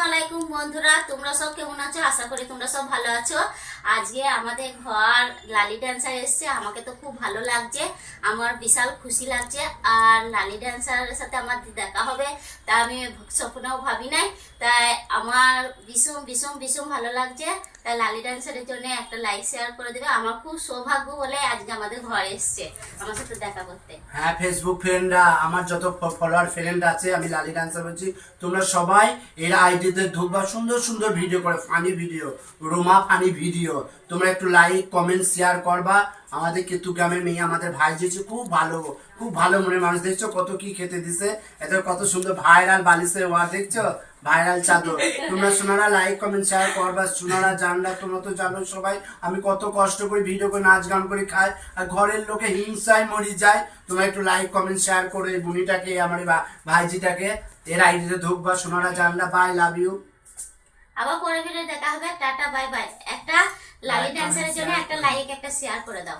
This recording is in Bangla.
আলাইকুম বন্ধুরা, তোমরা সব কেমন আছো? আশা করি তোমরা সব ভালো আছো। আজকে আমাদের ঘর লালি ডান্সার এসছে, আমাকে তো খুব ভালো লাগছে, আমার বিশাল খুশি লাগছে। আর লালি ডান্সারের সাথে আমার দেখা হবে তা আমি স্বপ্নেও ভাবি নাই। তাই আমার ভীষণ ভীষণ ভীষণ ভালো লাগছে। তাই লালি ডান্সারের জন্য একটা লাইক শেয়ার করে দেবে। আমার খুব সৌভাগ্য বলে আজকে আমাদের ঘরে এসছে আমার সাথে দেখা করতে। হ্যাঁ, ফেসবুক ফ্রেন্ডরা, আমার যত ফলোয়ার ফ্রেন্ড আছে, আমি লালি ডান্সার বলছি, তোমরা সবাই এর আইডিতে ঢুকবা। সুন্দর সুন্দর ভিডিও করে, funny video, Ruma funny video. তোমরা একটু লাইক কমেন্ট শেয়ার করবা। আমাদের কেতু গ্রামের মেয়ে, আমাদের ভাই দিয়েছে, খুব ভালো মনের মানুষ। দেখছো কত কি খেতে দিছে, এত কত সুন্দর ভাইরাল বালিশের ওয়ার, দেখছো ভাইরাল চাদর। তোমরা সোনারা লাইক কমেন্ট শেয়ার করবা। সোনারা জানলা, তোমরা তো জানো সবাই আমি কত কষ্ট করে ভিডিও করে নাচ গান করে খাই, আর ঘরের লোকে হিংসায় মরি যায়। তোমরা একটু লাইক কমেন্ট শেয়ার করে বুনিটাকে, আমার ভাইজিটাকে এর আইডিতে ঢুকবা। সোনারা জানলা, বাই, লাভ ইউ। আবার পরে ফিরে দেখা হবে। Tata, bye bye. একটা লালি ডান্সারের জন্য একটা লাইক একটা শেয়ার করে দাও।